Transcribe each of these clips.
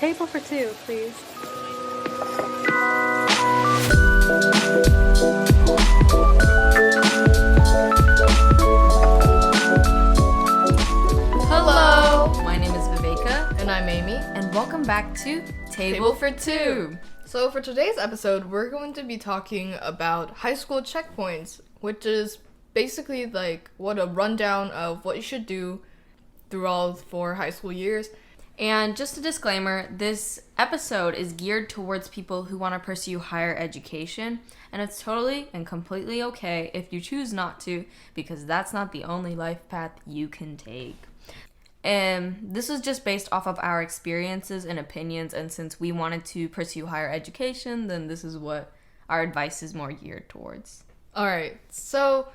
Table for two, please. Hello! My name is Viveka. And I'm Amy. And welcome back to Table for Two. So for today's episode, we're going to be talking about high school checkpoints, which is basically like what a rundown of what you should do through all 4 high school years. And just a disclaimer, this episode is geared towards people who want to pursue higher education, and it's totally and completely okay if you choose not to, because that's not the only life path you can take. And this is just based off of our experiences and opinions, and since we wanted to pursue higher education, then this is what our advice is more geared towards. Alright, so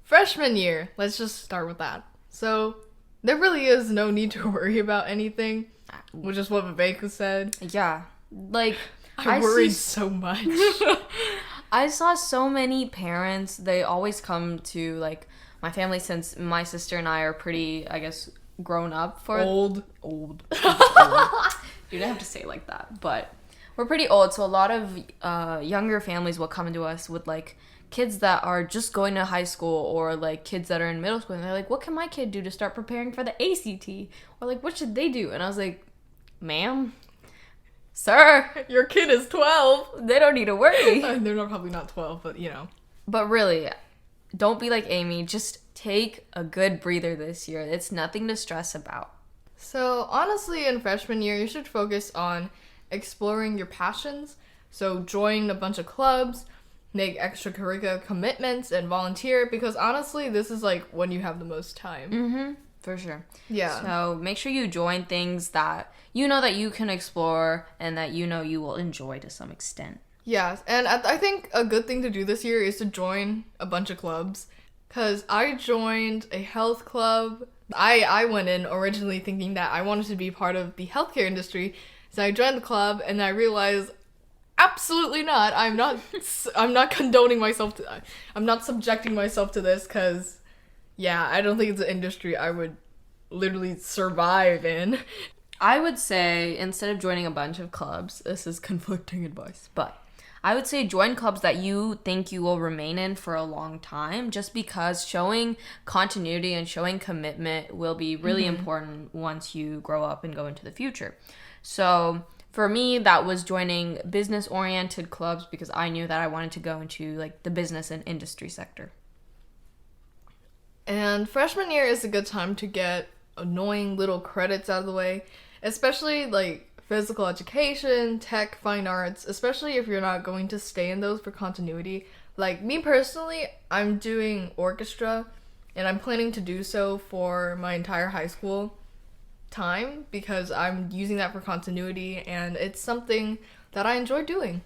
freshman year, let's just start with that. So there really is no need to worry about anything, which is what Viveka said. Yeah, like I worried so much. I saw so many parents, they always come to like my family, since my sister and I are pretty, I guess, grown up for old. You didn't have to say it like that, but we're pretty old, so a lot of younger families will come to us with like kids that are just going to high school, or like kids that are in middle school, and they're like, what can my kid do to start preparing for the ACT, or like what should they do? And I was like, ma'am, sir, Your kid is 12. they don't need to worry. They're probably not 12, but you know. But really, don't be like Amy. Just take a good breather this year. It's nothing to stress about. So honestly, in freshman year, you should focus on exploring your passions. So join a bunch of clubs, make extracurricular commitments, and volunteer, because honestly, this is like when you have the most time. Mm-hmm. For sure. Yeah. So make sure you join things that you know that you can explore and that you know you will enjoy to some extent. Yeah, and I think a good thing to do this year is to join a bunch of clubs. Because I joined a health club. I went in originally thinking that I wanted to be part of the healthcare industry. So I joined the club and I realized absolutely not. I'm not condoning myself to, I'm not subjecting myself to this, because yeah, I don't think it's an industry I would literally survive in. I would say, instead of joining a bunch of clubs, this is conflicting advice, but I would say join clubs that you think you will remain in for a long time, just because showing continuity and showing commitment will be really important once you grow up and go into the future. So for me, that was joining business-oriented clubs, because I knew that I wanted to go into like the business and industry sector. And freshman year is a good time to get annoying little credits out of the way, especially like physical education, tech, fine arts, especially if you're not going to stay in those for continuity. Like me personally, I'm doing orchestra, and I'm planning to do so for my entire high school time, because I'm using that for continuity, and it's something that I enjoy doing.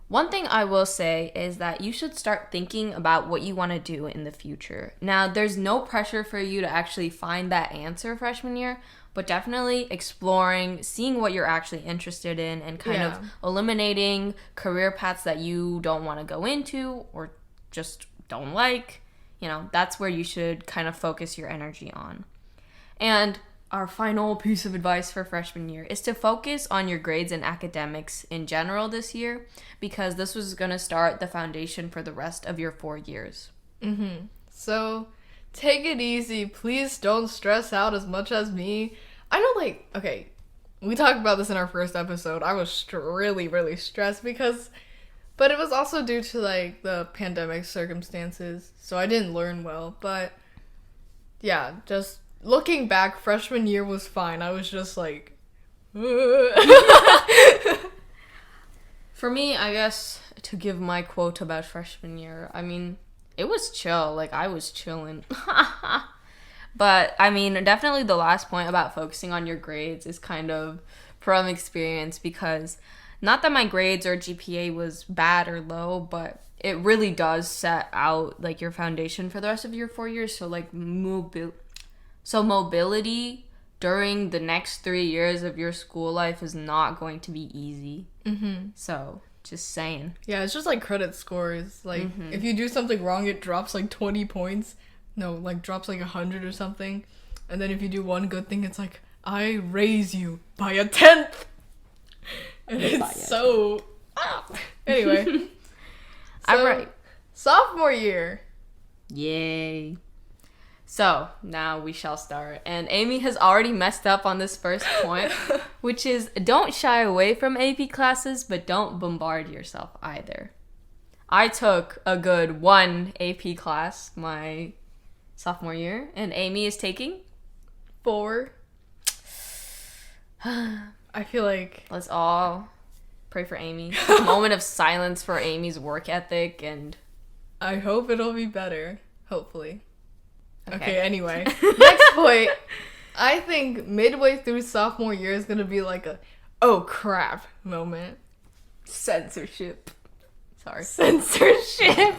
One thing I will say is that you should start thinking about what you want to do in the future. Now, there's no pressure for you to actually find that answer freshman year, but definitely exploring, seeing what you're actually interested in, and kind of eliminating career paths that you don't want to go into or just don't like. You know, that's where you should kind of focus your energy on. And our final piece of advice for freshman year is to focus on your grades and academics in general this year, because this was going to start the foundation for the rest of your 4 years. So take it easy. Please don't stress out as much as me. I know, like, okay, we talked about this in our first episode. I was really, really stressed but it was also due to, like, the pandemic circumstances. So I didn't learn well. But, yeah, just looking back, freshman year was fine. I was just like, For me, I guess, to give my quote about freshman year, I mean, it was chill. Like, I was chilling. But, I mean, definitely the last point about focusing on your grades is kind of from experience, because not that my grades or GPA was bad or low, but it really does set out, like, your foundation for the rest of your 4 years. So, like, mobility during the next 3 years of your school life is not going to be easy. So, just saying. Yeah, it's just like credit scores. Like, if you do something wrong, it drops like 20 points. No, like drops like 100 or something. And then if you do one good thing, it's like, I raise you by a 10th. And it's so... Anyway. All right. Sophomore year. Yay. So, now we shall start. And Amy has already messed up on this first point, which is don't shy away from AP classes, but don't bombard yourself either. I took a good 1 AP class my sophomore year, and Amy is taking 4. I feel like... Let's all pray for Amy. A moment of silence for Amy's work ethic, and... I hope it'll be better. Hopefully. Okay, anyway. Next Next point. I think midway through sophomore year is gonna be like a, oh crap moment. Censorship. Sorry. Censorship.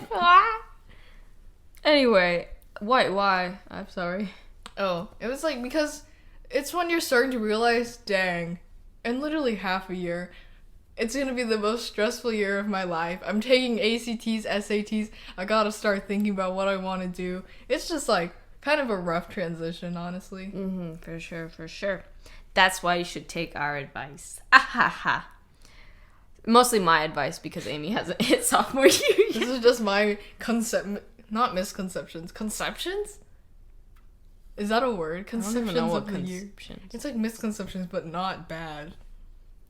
Anyway, why? I'm sorry. Oh, it was like because it's when you're starting to realize, dang, in literally half a year, it's gonna be the most stressful year of my life. I'm taking ACTs, SATs. I gotta start thinking about what I want to do. It's just like kind of a rough transition, honestly. For sure. That's why you should take our advice. Ahaha. Mostly my advice because Amy hasn't hit sophomore year yet. This is just my not misconceptions. Conceptions? Is that a word? Conceptions of the year. It's like misconceptions, but not bad.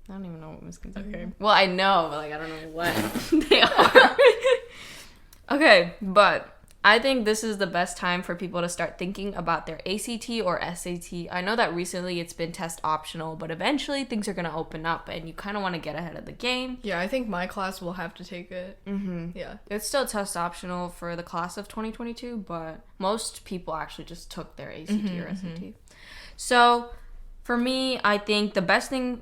I don't even know what misconceptions Okay. are. Well, I know, but like I don't know what they are. Okay, but I think this is the best time for people to start thinking about their ACT or SAT. I know that recently it's been test optional, but eventually things are going to open up and you kind of want to get ahead of the game. Yeah, I think my class will have to take it. Yeah. It's still test optional for the class of 2022, but most people actually just took their ACT or SAT. So for me, I think the best thing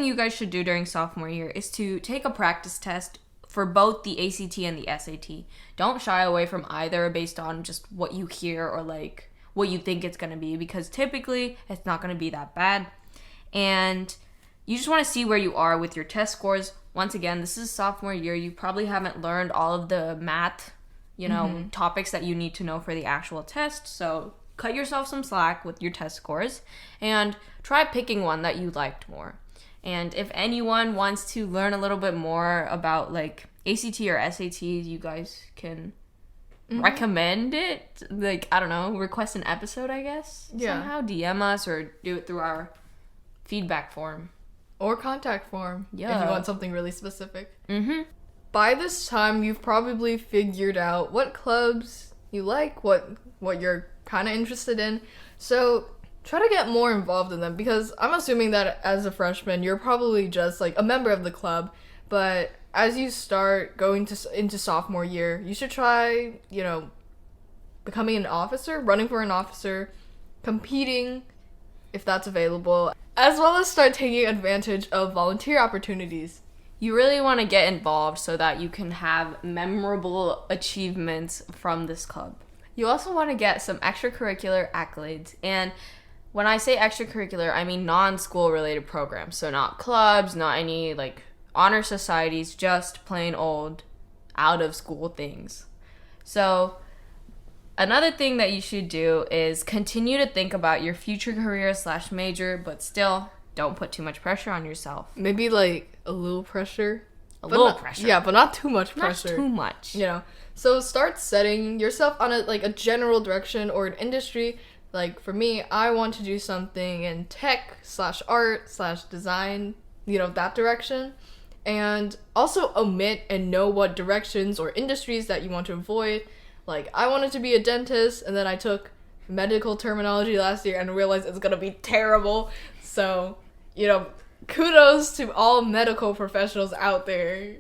you guys should do during sophomore year is to take a practice test for both the ACT and the SAT. Don't shy away from either based on just what you hear or like what you think it's going to be, because typically it's not going to be that bad. And you just want to see where you are with your test scores. Once again, this is sophomore year. You probably haven't learned all of the math, topics that you need to know for the actual test. So cut yourself some slack with your test scores and try picking one that you liked more. And if anyone wants to learn a little bit more about like ACT or SAT, you guys can recommend it. Like, I don't know, request an episode, I guess. Yeah. Somehow DM us or do it through our feedback form. Or contact form. Yeah. If you want something really specific. By this time, you've probably figured out what clubs you like, what you're kind of interested in. So try to get more involved in them, because I'm assuming that as a freshman, you're probably just like a member of the club. But as you start going into sophomore year, you should try, becoming an officer, running for an officer, competing if that's available, as well as start taking advantage of volunteer opportunities. You really want to get involved so that you can have memorable achievements from this club. You also want to get some extracurricular accolades. And when I say extracurricular, I mean non-school related programs. So not clubs, not any like honor societies, just plain old out of school things. So another thing that you should do is continue to think about your future career / major, but still don't put too much pressure on yourself. Maybe like a little pressure. Pressure. Yeah, but not too much pressure. Not too much. So start setting yourself on a general direction or an industry. Like for me, I want to do something in tech / art / design, that direction. And also omit and know what directions or industries that you want to avoid. Like I wanted to be a dentist, and then I took medical terminology last year and realized it's gonna be terrible. So, kudos to all medical professionals out there.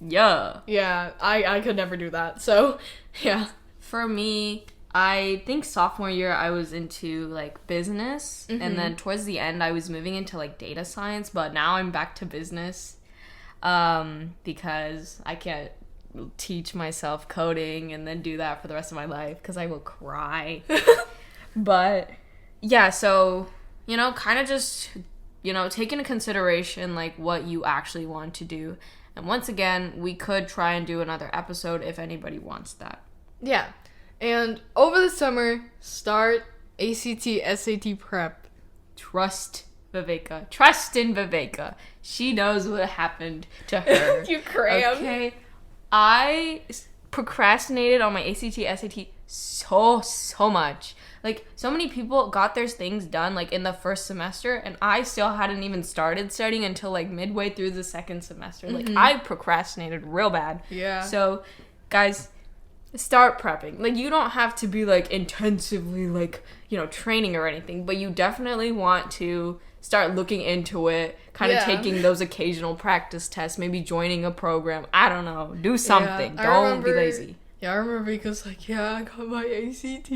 Yeah. Yeah, I could never do that. So, yeah. For me, I think sophomore year I was into like business, and then towards the end I was moving into like data science, but now I'm back to business because I can't teach myself coding and then do that for the rest of my life because I will cry. But yeah, so kind of just take into consideration like what you actually want to do. And once again, we could try and do another episode if anybody wants that. Yeah. And over the summer, start ACT, SAT prep. Trust Viveka. Trust in Viveka. She knows what happened to her. You crammed. Okay. I procrastinated on my ACT, SAT so much. Like, so many people got their things done, like, in the first semester, and I still hadn't even started studying until, like, midway through the second semester. Like, I procrastinated real bad. Yeah. So, guys, start prepping. Like, you don't have to be, like, intensively, like, you know, training or anything, but you definitely want to start looking into it, kind of taking those occasional practice tests, maybe joining a program. I don't know. Do something. Don't be lazy. Yeah, I remember because, like, I got my ACT.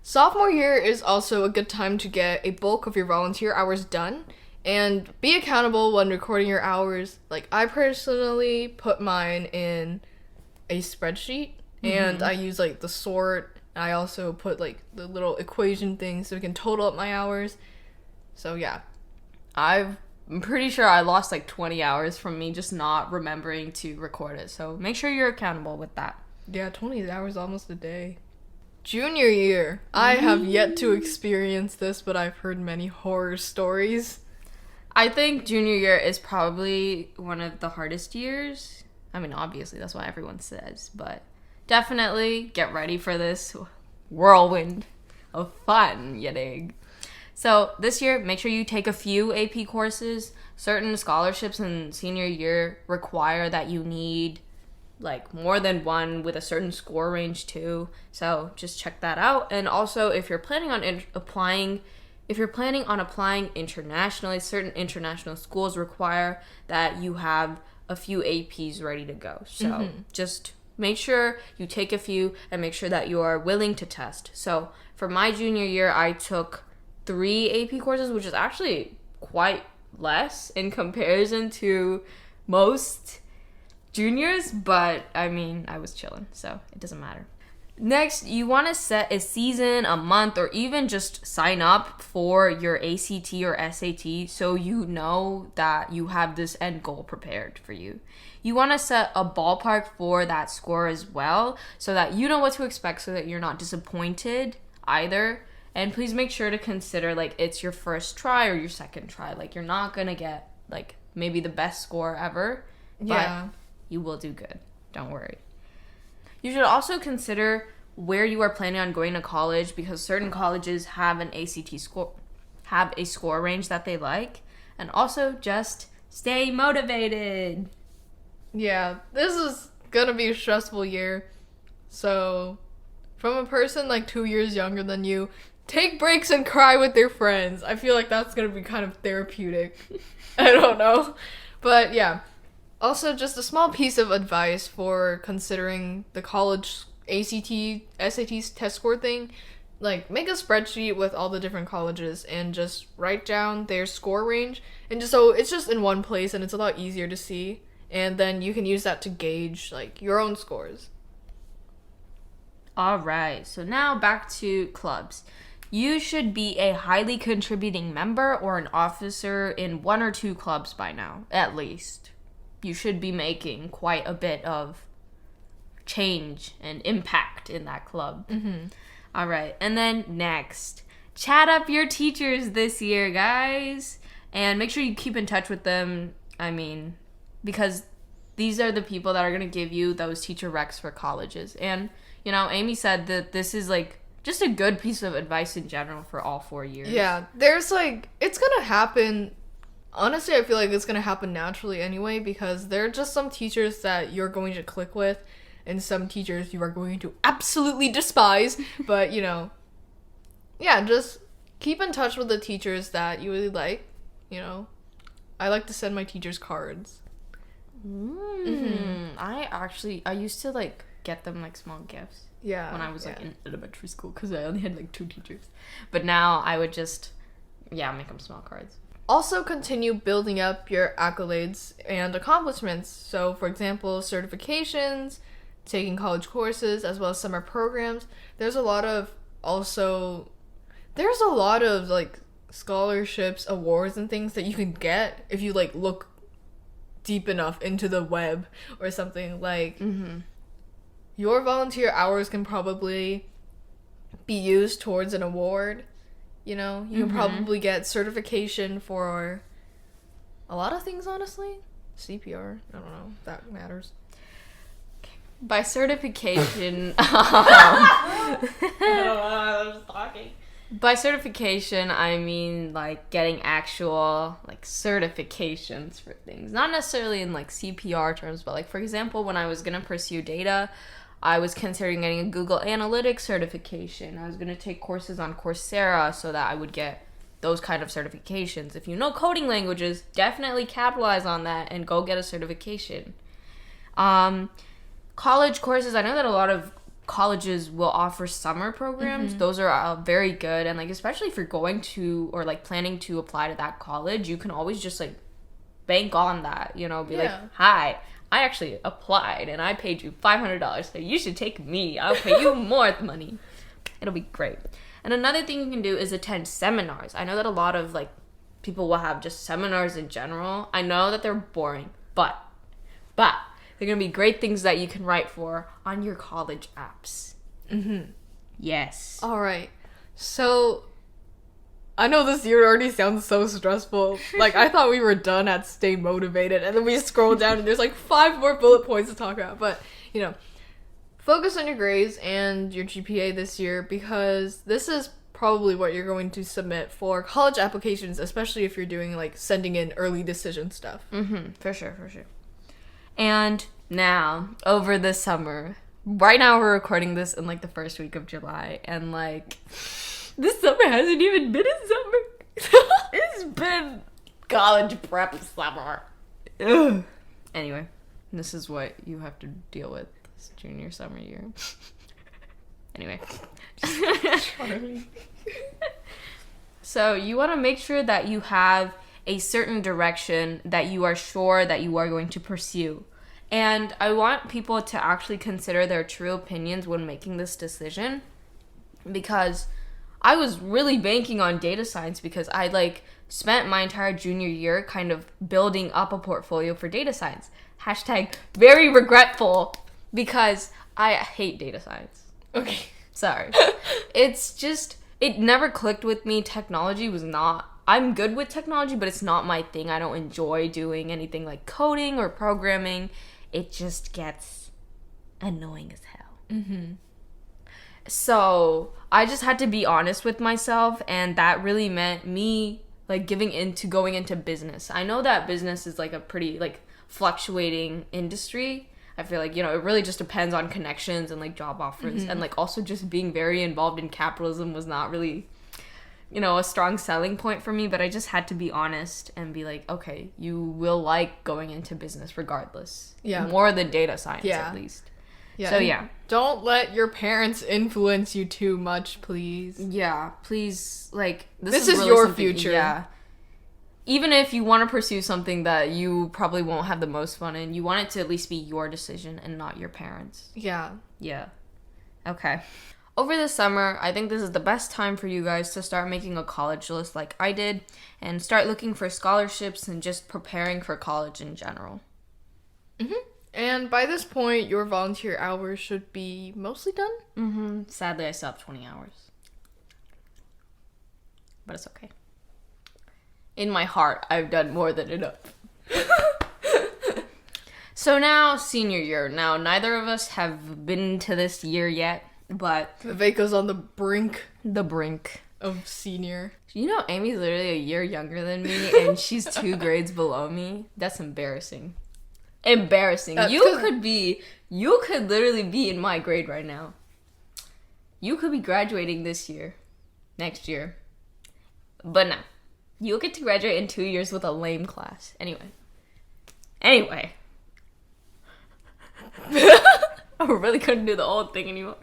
Sophomore year is also a good time to get a bulk of your volunteer hours done and be accountable when recording your hours. Like, I personally put mine in a spreadsheet, and I use, like, the sort. I also put, like, the little equation thing so we can total up my hours. So, yeah. I'm pretty sure I lost, like, 20 hours from me just not remembering to record it. So make sure you're accountable with that. Yeah, 20 hours almost a day. Junior year. I have yet to experience this, but I've heard many horror stories. I think junior year is probably one of the hardest years. I mean, obviously, that's what everyone says, but definitely get ready for this whirlwind of fun, you dig? So this year, make sure you take a few AP courses. Certain scholarships in senior year require that you need like more than one with a certain score range too. So just check that out. And also, if you're planning on applying internationally, certain international schools require that you have a few APs ready to go. So just make sure you take a few and make sure that you are willing to test. So for my junior year, I took 3 AP courses, which is actually quite less in comparison to most juniors, but I mean, I was chilling, so it doesn't matter. Next, you want to set a season, a month, or even just sign up for your ACT or SAT so you know that you have this end goal prepared for you. You want to set a ballpark for that score as well so that you know what to expect so that you're not disappointed either. And please make sure to consider, like, it's your first try or your second try. Like, you're not going to get, like, maybe the best score ever, but you will do good. Don't worry. You should also consider where you are planning on going to college because certain colleges have an ACT score, have a score range that they like. And also just stay motivated. Yeah, this is going to be a stressful year. So, from a person like 2 years younger than you, take breaks and cry with your friends. I feel like that's going to be kind of therapeutic. I don't know. But yeah. Also, just a small piece of advice for considering the college ACT, SAT test score thing. Like, make a spreadsheet with all the different colleges and just write down their score range. And just so it's just in one place and it's a lot easier to see. And then you can use that to gauge, like, your own scores. All right. So now back to clubs. You should be a highly contributing member or an officer in 1 or 2 clubs by now, at least. You should be making quite a bit of change and impact in that club. All right. And then next, chat up your teachers this year, guys. And make sure you keep in touch with them. I mean, because these are the people that are going to give you those teacher recs for colleges. And, you know, Amy said that this is, like, just a good piece of advice in general for all 4 years. Yeah. There's, like, it's going to happen. Honestly, I feel like it's going to happen naturally anyway because there are just some teachers that you're going to click with and some teachers you are going to absolutely despise. But, you know, yeah, just keep in touch with the teachers that you really like. You know, I like to send my teachers cards. I used to, like, get them, like, small gifts. Yeah. When I was, like, in elementary school because I only had, like, 2 teachers. But now I would just, make them small cards. Also continue building up your accolades and accomplishments. So, for example, certifications, taking college courses, as well as summer programs. There's a lot of, like, scholarships, awards, and things that you can get if you, like, look deep enough into the web or something. Like, your volunteer hours can probably be used towards an award. You know, you can probably get certification for a lot of things, honestly. CPR, I don't know if that matters. By certification, I don't know, I was talking. By certification, I mean, like, getting actual, like, certifications for things. Not necessarily in, like, CPR terms, but, like, for example, when I was going to pursue data, I was considering getting a Google Analytics certification. I was going to take courses on Coursera so that I would get those kind of certifications. If you know coding languages, definitely capitalize on that and go get a certification. College courses, I know that a lot of colleges will offer summer programs. Those are very good, and like especially if you're going to or like planning to apply to that college, you can always just like bank on that, you know, be like, hi, I actually applied and I paid you $500, so you should take me. I'll pay you more money. It'll be great. And another thing you can do is attend seminars. I know that a lot of like people will have just seminars in general. I know that they're boring, but they're going to be great things that you can write for on your college apps. Yes. All right. So, I know this year already sounds so stressful. Like, I thought we were done at stay motivated, and then we scroll down and there's like 5 more bullet points to talk about. But, you know, focus on your grades and your GPA this year, because this is probably what you're going to submit for college applications, especially if you're doing like sending in early decision stuff. For sure. And now, over the summer, right now we're recording this in like the first week of July, and like this summer hasn't even been a summer. It's been college prep summer. Ugh. Anyway, this is what you have to deal with this junior summer year. Anyway. So you want to make sure that you have a certain direction that you are sure that you are going to pursue. And I want people to actually consider their true opinions when making this decision, because I was really banking on data science because I like spent my entire junior year kind of building up a portfolio for data science. Hashtag very regretful, because I hate data science. Okay. Sorry. It's just, it never clicked with me. Technology was not, I'm good with technology, but it's not my thing. I don't enjoy doing anything like coding or programming. It just gets annoying as hell. So I just had to be honest with myself, and that really meant me like going into business. I know that business is like a pretty like fluctuating industry. I feel like, you know, it really just depends on connections and like job offers, and like also just being very involved in capitalism was not really, you know, a strong selling point for me. But I just had to be honest and be like, okay, you will like going into business regardless. Yeah. More than data science, at least. Yeah. So yeah. Don't let your parents influence you too much, please. Yeah, please. Like, this is really your future. Yeah. Even if you want to pursue something that you probably won't have the most fun in, you want it to at least be your decision and not your parents'. Yeah. Yeah. Okay. Over the summer, I think this is the best time for you guys to start making a college list like I did, and start looking for scholarships and just preparing for college in general. And by this point, your volunteer hours should be mostly done. Sadly, I still have 20 hours. But it's okay. In my heart, I've done more than enough. So now, senior year. Now, neither of us have been to this year yet, but Viveka's on the brink of senior. You know, Amy's literally a year younger than me, and she's 2 grades below me. That's embarrassing. You could literally be in my grade right now. You could be graduating this year, next year. But no. You'll get to graduate in 2 years with a lame class. Anyway. I really couldn't do the old thing anymore.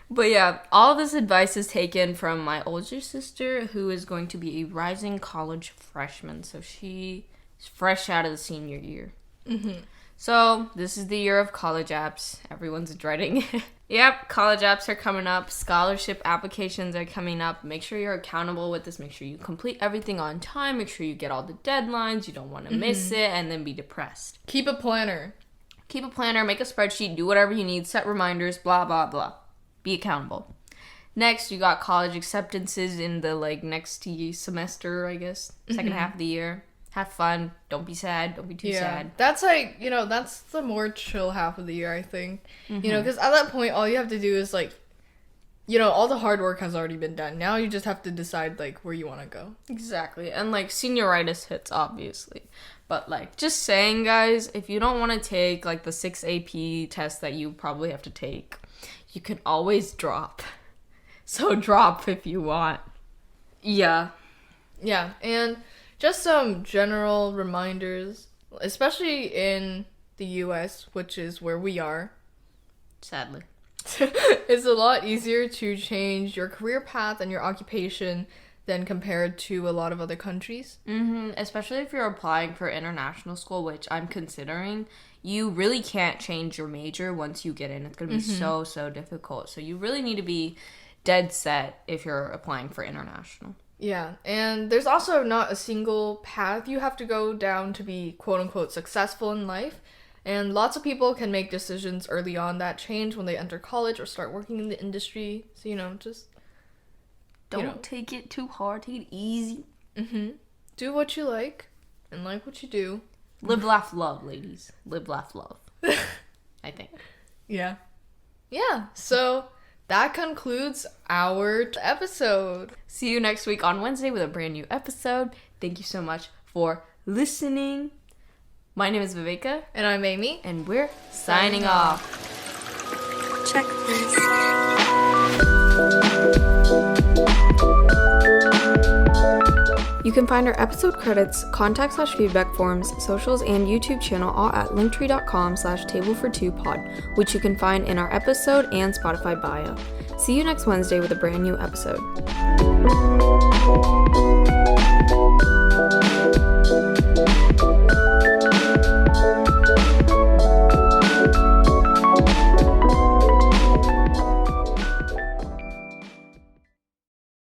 But yeah, all of this advice is taken from my older sister, who is going to be a rising college freshman. So she is fresh out of the senior year. So this is the year of college apps. Everyone's dreading it. Yep, college apps are coming up. Scholarship applications are coming up. Make sure you're accountable with this. Make sure you complete everything on time. Make sure you get all the deadlines. You don't want to miss it and then be depressed. Keep a planner. Make a spreadsheet. Do whatever you need. Set reminders. Blah, blah, blah. Be accountable. Next, you got college acceptances in the next semester, I guess, second half of the year. Have fun. Don't be sad. Don't be too sad. That's that's the more chill half of the year, I think. Because at that point, all you have to do is all the hard work has already been done. Now you just have to decide where you want to go. Exactly. And senioritis hits, obviously. But just saying, guys, if you don't want to take the 6 AP tests that you probably have to take, you can always drop. So drop if you want. Yeah. Yeah, and just some general reminders, especially in the US, which is where we are. Sadly. It's a lot easier to change your career path and your occupation than compared to a lot of other countries. Especially if you're applying for international school, which I'm considering. You really can't change your major once you get in. It's going to be so difficult. So you really need to be dead set if you're applying for international. Yeah, and there's also not a single path you have to go down to be quote-unquote successful in life. And lots of people can make decisions early on that change when they enter college or start working in the industry. So, just... Don't take it too hard. Take it easy. Do what you like and like what you do. Live, laugh, love, ladies. Live, laugh, love. I think. Yeah. Yeah, so... that concludes our episode. See you next week on Wednesday with a brand new episode. Thank you so much for listening. My name is Viveka. And I'm Amy. And we're signing off. Check this. You can find our episode credits, contact/feedback forms, socials, and YouTube channel all at linktree.com/table-for-two-pod, which you can find in our episode and Spotify bio. See you next Wednesday with a brand new episode.